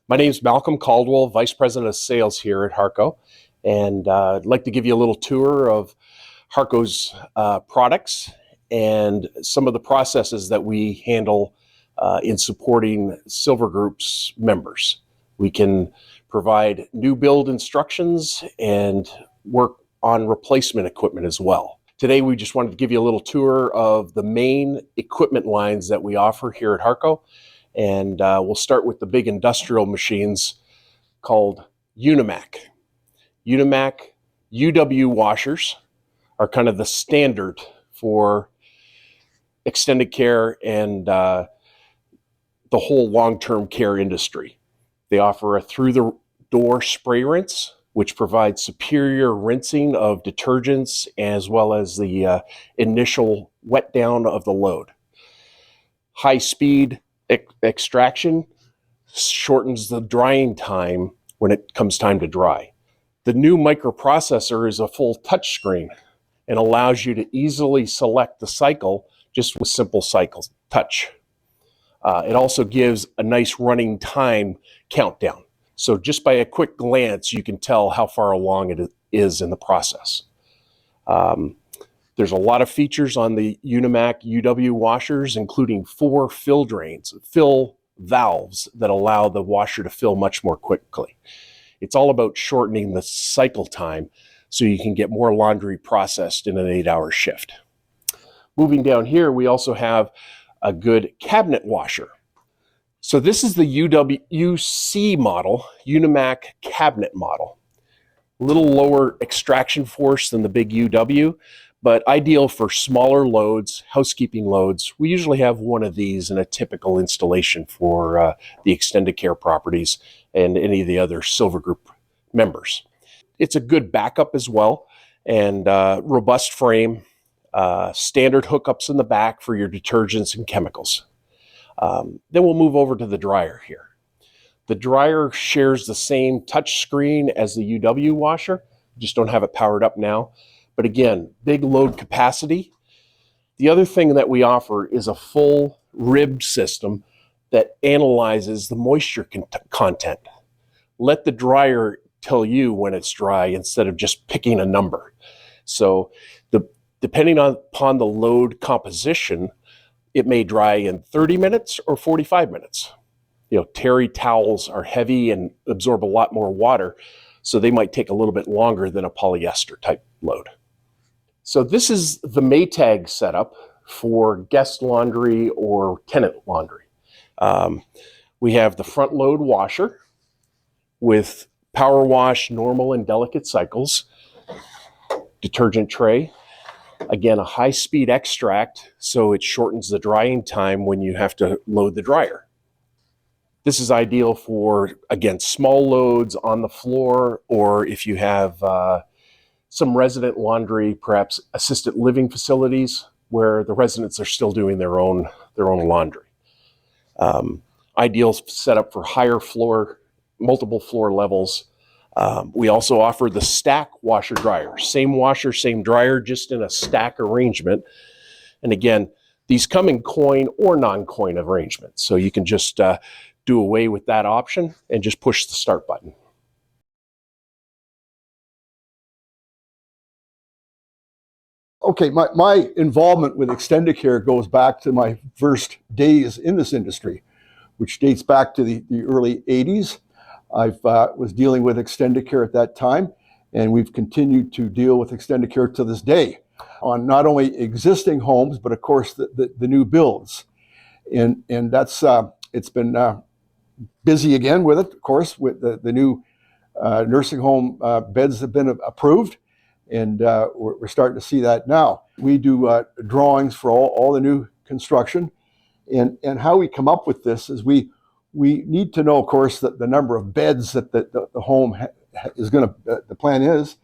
My name is Malcolm Caldwell, Vice President of Sales here at Harco, and I'd like to give you a little tour of Harco's products and some of the processes that we handle in supporting Silver Group's members. We can provide new build instructions and work on replacement equipment as well. Today, we just wanted to give you a little tour of the main equipment lines that we offer here at Harco. And we'll start with the big industrial machines called Unimac. Unimac UW washers are kind of the standard for extended care and the whole long-term care industry. They offer a through-the-door spray rinse, which provides superior rinsing of detergents as well as the initial wet down of the load. High-speed extraction shortens the drying time when it comes time to dry. The new microprocessor is a full touch screen and allows you to easily select the cycle just with simple cycle touch. It also gives a nice running time countdown. So just by a quick glance, you can tell how far along it is in the process. There's a lot of features on the Unimac UW washers, including 4 fill valves that allow the washer to fill much more quickly. It's all about shortening the cycle time so you can get more laundry processed in an 8-hour shift. Moving down here, we also have a good cabinet washer. So this is the UC model, Unimac cabinet model. A little lower extraction force than the big UW, but ideal for smaller loads, housekeeping loads. We usually have one of these in a typical installation for the extended care properties and any of the other Silver Group members. It's a good backup as well, and robust frame, standard hookups in the back for your detergents and chemicals. Then we'll move over to the dryer here. The dryer shares the same touch screen as the UW washer, just don't have it powered up now. But again, big load capacity. The other thing that we offer is a full ribbed system that analyzes the moisture content. Let the dryer tell you when it's dry instead of just picking a number. So depending upon the load composition, it may dry in 30 minutes or 45 minutes. Terry towels are heavy and absorb a lot more water, so they might take a little bit longer than a polyester type load. So this is the Maytag setup for guest laundry or tenant laundry. We have the front load washer with power wash, normal and delicate cycles, detergent tray, again, a high-speed extract, so it shortens the drying time when you have to load the dryer. This is ideal for, again, small loads on the floor, or if you have some resident laundry, perhaps assisted living facilities where the residents are still doing their own laundry. Ideal setup for higher floor, multiple floor levels. We also offer the stack washer dryer. Same washer, same dryer, just in a stack arrangement. And again, these come in coin or non-coin arrangements. So you can just do away with that option and just push the start button. Okay, my involvement with extended care goes back to my first days in this industry, which dates back to the early 80s. I was dealing with extended care at that time, and we've continued to deal with extended care to this day on not only existing homes, but of course the new builds. And that's it's been busy again with it, of course, with the new nursing home beds have been approved. And we're starting to see that now. We do drawings for all the new construction. And how we come up with this is we need to know, of course, that the number of beds that the home is going to, the plan is.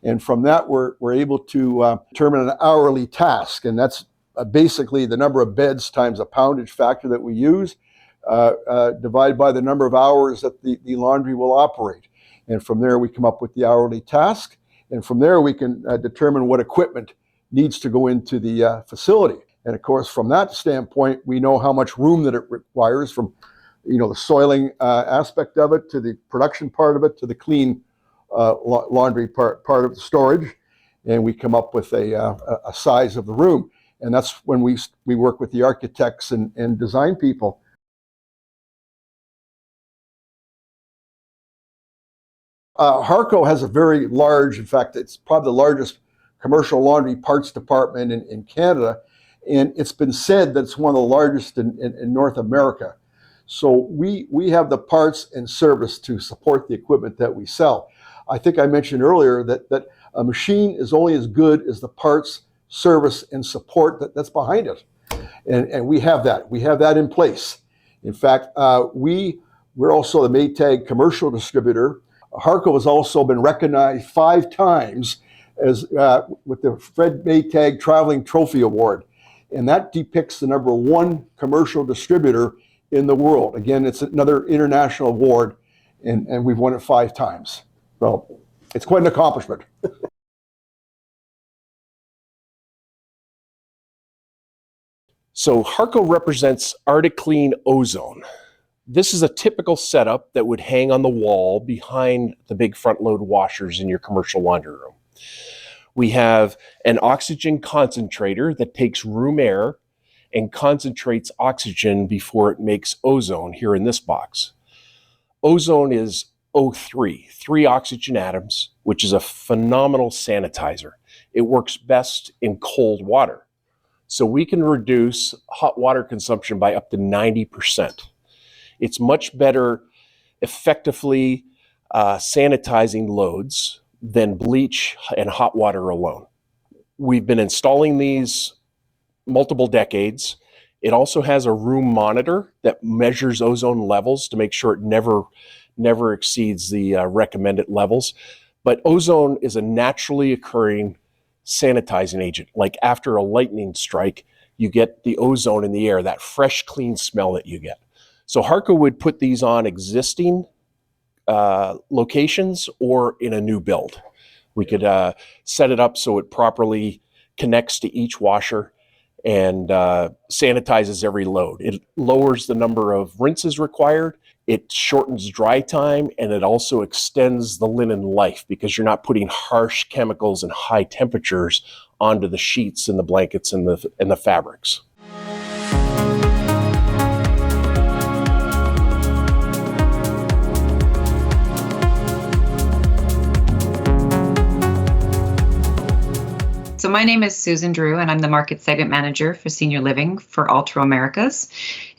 And from that, we're able to determine an hourly task. And that's basically the number of beds times a poundage factor that we use, divided by the number of hours that the laundry will operate. And from there, we come up with the hourly task. And from there, we can determine what equipment needs to go into the facility. And of course, from that standpoint, we know how much room that it requires from the soiling aspect of it, to the production part of it, to the clean laundry part of the storage, and we come up with a size of the room. And that's when we work with the architects and design people. Harco has a very large, in fact, it's probably the largest commercial laundry parts department in Canada, and it's been said that it's one of the largest in North America. So we have the parts and service to support the equipment that we sell. I think I mentioned earlier that a machine is only as good as the parts, service, and support that's behind it. And we have that. We have that in place. In fact, we're also the Maytag commercial distributor. Harco has also been recognized 5 times as with the Fred Maytag Traveling Trophy Award. And that depicts the #1 commercial distributor in the world. Again, it's another international award, and we've won it 5 times. So it's quite an accomplishment. So Harco represents Arctic Clean Ozone. This is a typical setup that would hang on the wall behind the big front load washers in your commercial laundry room. We have an oxygen concentrator that takes room air and concentrates oxygen before it makes ozone here in this box. Ozone is O3, 3 oxygen atoms, which is a phenomenal sanitizer. It works best in cold water. So we can reduce hot water consumption by up to 90%. It's much better effectively sanitizing loads than bleach and hot water alone. We've been installing these multiple decades. It also has a room monitor that measures ozone levels to make sure it never exceeds the recommended levels. But ozone is a naturally occurring sanitizing agent. Like after a lightning strike, you get the ozone in the air, that fresh, clean smell that you get. So Harco would put these on existing locations or in a new build. We could set it up so it properly connects to each washer and sanitizes every load. It lowers the number of rinses required, it shortens dry time, and it also extends the linen life because you're not putting harsh chemicals and high temperatures onto the sheets and the blankets and the fabrics. So my name is Susan Drew, and I'm the Market Segment Manager for Senior Living for Altro Americas.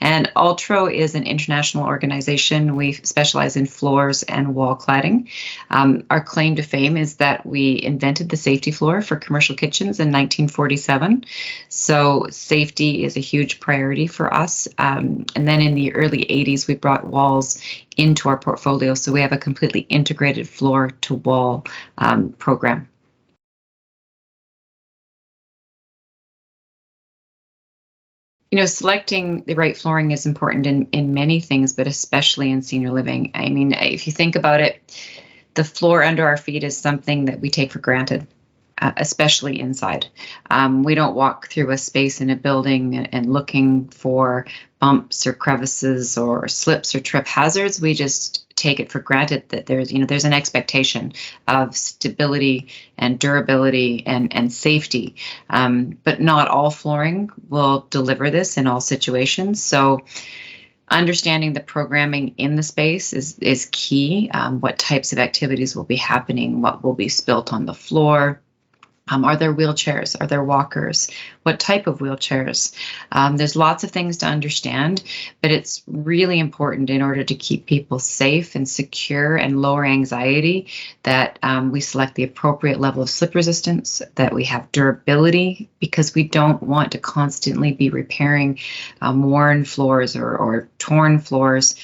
And Altro is an international organization. We specialize in floors and wall cladding. Our claim to fame is that we invented the safety floor for commercial kitchens in 1947. So safety is a huge priority for us. And then in the early 80s, we brought walls into our portfolio. So we have a completely integrated floor to wall program. Selecting the right flooring is important in many things, but especially in senior living. I mean, if you think about it, the floor under our feet is something that we take for granted, especially inside. We don't walk through a space in a building and looking for bumps or crevices or slips or trip hazards. We just take it for granted that there's an expectation of stability and durability and safety. But not all flooring will deliver this in all situations. So understanding the programming in the space is key. What types of activities will be happening? What will be spilt on the floor? Are there wheelchairs? Are there walkers? What type of wheelchairs? There's lots of things to understand, but it's really important in order to keep people safe and secure and lower anxiety that we select the appropriate level of slip resistance, that we have durability, because we don't want to constantly be repairing worn floors or torn floors.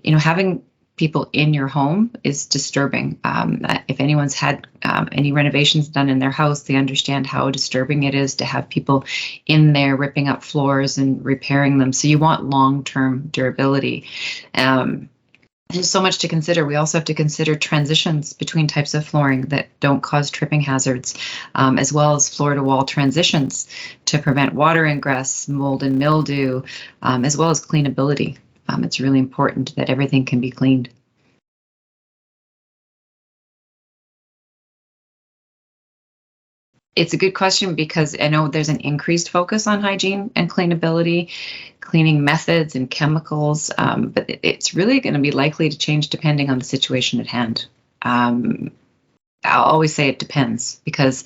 Having people in your home is disturbing. If anyone's had any renovations done in their house, they understand how disturbing it is to have people in there ripping up floors and repairing them. So you want long-term durability. There's so much to consider. We also have to consider transitions between types of flooring that don't cause tripping hazards, as well as floor-to-wall transitions to prevent water ingress, mold and mildew, as well as cleanability. It's really important that everything can be cleaned. It's a good question because I know there's an increased focus on hygiene and cleanability, cleaning methods and chemicals, but it's really going to be likely to change depending on the situation at hand. I'll always say it depends because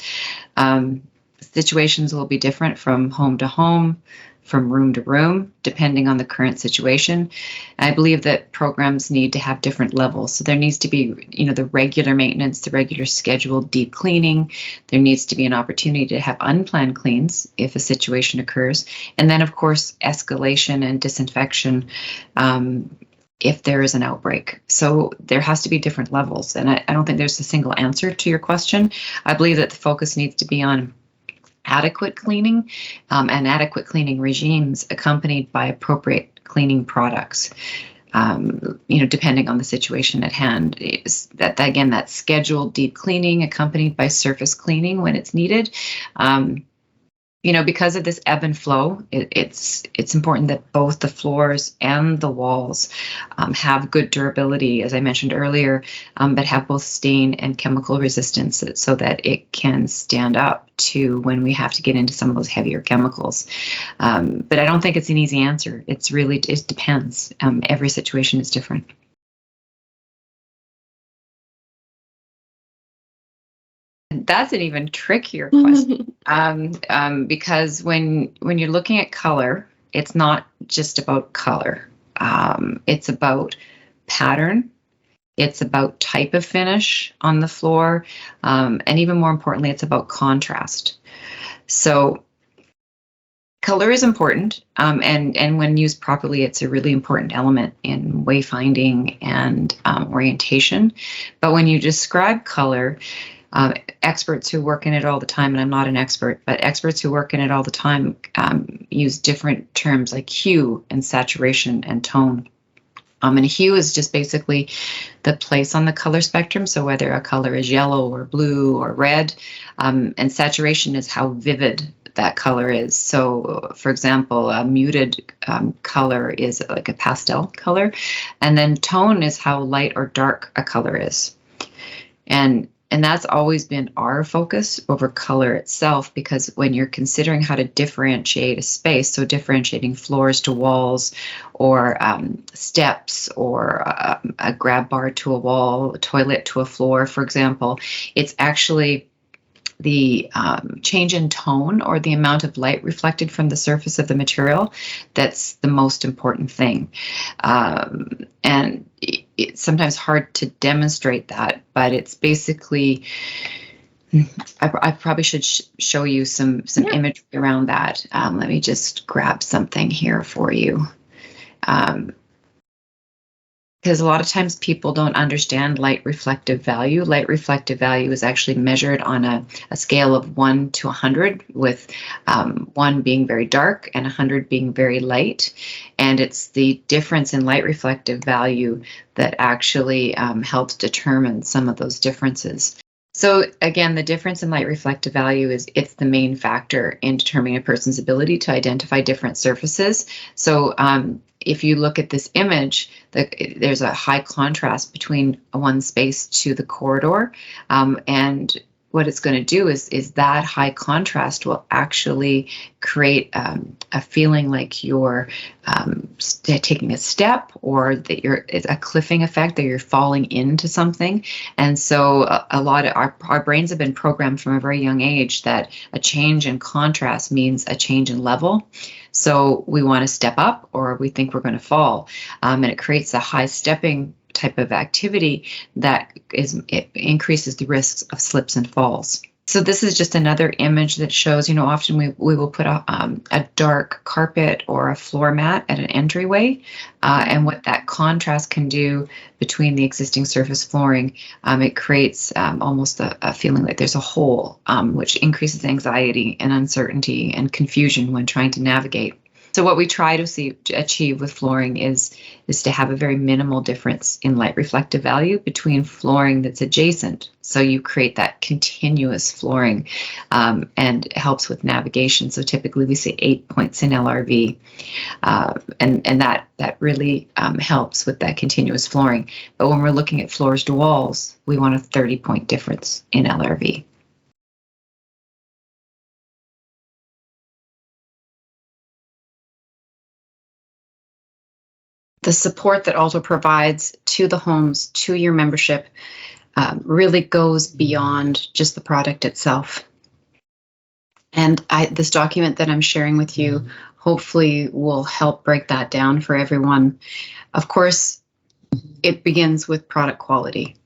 situations will be different from home to home, from room to room, depending on the current situation. And I believe that programs need to have different levels. So there needs to be, the regular maintenance, the regular scheduled deep cleaning. There needs to be an opportunity to have unplanned cleans if a situation occurs. And then, of course, escalation and disinfection if there is an outbreak. So there has to be different levels. And I don't think there's a single answer to your question. I believe that the focus needs to be on adequate cleaning and adequate cleaning regimes accompanied by appropriate cleaning products. Depending on the situation at hand, is that again, that scheduled deep cleaning accompanied by surface cleaning when it's needed. Because of this ebb and flow, it's important that both the floors and the walls have good durability, as I mentioned earlier, but have both stain and chemical resistance so that it can stand up to when we have to get into some of those heavier chemicals. But I don't think it's an easy answer. It depends. Every situation is different. That's an even trickier question because when you're looking at color, it's not just about color. It's about pattern. It's about type of finish on the floor. And even more importantly, it's about contrast. So color is important. And when used properly, it's a really important element in wayfinding and orientation. But when you describe color, experts who work in it all the time, and I'm not an expert, but experts who work in it all the time use different terms like hue and saturation and tone. And hue is just basically the place on the color spectrum, so whether a color is yellow or blue or red, and saturation is how vivid that color is. So, for example, a muted color is like a pastel color, and then tone is how light or dark a color is. And that's always been our focus over color itself, because when you're considering how to differentiate a space, so differentiating floors to walls or steps or a grab bar to a wall, a toilet to a floor, for example, it's actually the change in tone or the amount of light reflected from the surface of the material that's the most important thing. And it's sometimes hard to demonstrate that, but it's basically, I probably should show you some imagery around that. Let me just grab something here for you. Because a lot of times people don't understand light reflective value. Light reflective value is actually measured on a scale of 1 to 100, with 1 being very dark and 100 being very light. And it's the difference in light reflective value that actually helps determine some of those differences. So again, the difference in light reflective value it's the main factor in determining a person's ability to identify different surfaces. So if you look at this image, there's a high contrast between one space to the corridor, and what it's going to do is that high contrast will actually create a feeling like you're taking a step, or that it's a cliffing effect, that you're falling into something. And so a lot of our brains have been programmed from a very young age that a change in contrast means a change in level. So we want to step up, or we think we're going to fall. And it creates a high stepping type of activity that it increases the risks of slips and falls. So this is just another image that shows, often we will put a dark carpet or a floor mat at an entryway, and what that contrast can do between the existing surface flooring, it creates almost a feeling like there's a hole, which increases anxiety and uncertainty and confusion when trying to navigate. So what we try to achieve with flooring is to have a very minimal difference in light reflective value between flooring that's adjacent. So you create that continuous flooring, and it helps with navigation. So typically we say 8 points in LRV, and that really helps with that continuous flooring. But when we're looking at floors to walls, we want a 30-point difference in LRV. The support that Alto provides to the homes, to your membership, really goes beyond just the product itself. And this document that I'm sharing with you hopefully will help break that down for everyone. Of course, it begins with product quality.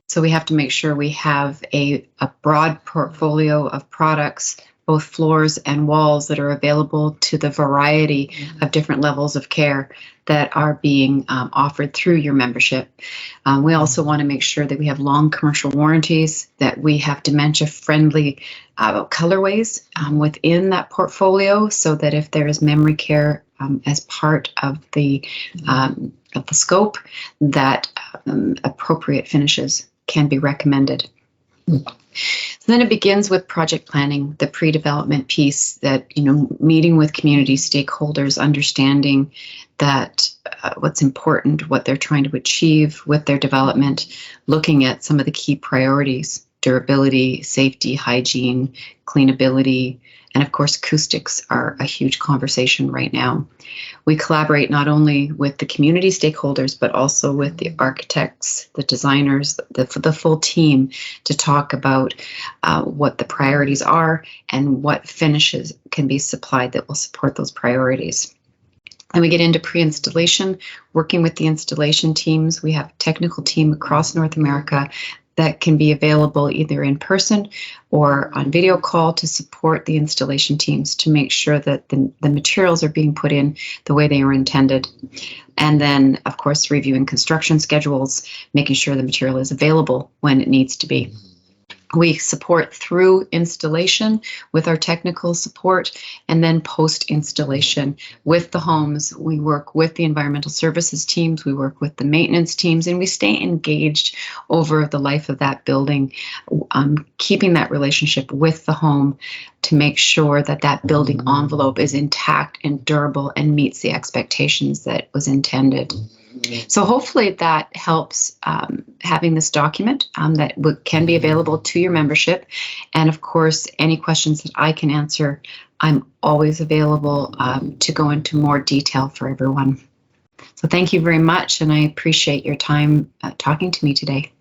So we have to make sure we have a broad portfolio of products, both floors and walls, that are available to the variety of different levels of care that are being offered through your membership. We also want to make sure that we have long commercial warranties, that we have dementia-friendly colorways within that portfolio, so that if there is memory care as part of the scope, that appropriate finishes can be recommended. So then it begins with project planning, the pre-development piece, that, meeting with community stakeholders, understanding that what's important, what they're trying to achieve with their development, looking at some of the key priorities: durability, safety, hygiene, cleanability, and of course acoustics are a huge conversation right now. We collaborate not only with the community stakeholders, but also with the architects, the designers, the full team, to talk about what the priorities are and what finishes can be supplied that will support those priorities. And we get into pre-installation, working with the installation teams. We have a technical team across North America that can be available either in person or on video call to support the installation teams to make sure that the materials are being put in the way they were intended. And then, of course, reviewing construction schedules, making sure the material is available when it needs to be. We support through installation with our technical support, and then post-installation with the homes. We work with the environmental services teams, we work with the maintenance teams, and we stay engaged over the life of that building, keeping that relationship with the home to make sure that that building envelope is intact and durable and meets the expectations that was intended. So hopefully that helps, having this document that can be available to your membership. And of course, any questions that I can answer, I'm always available to go into more detail for everyone. So thank you very much, and I appreciate your time talking to me today.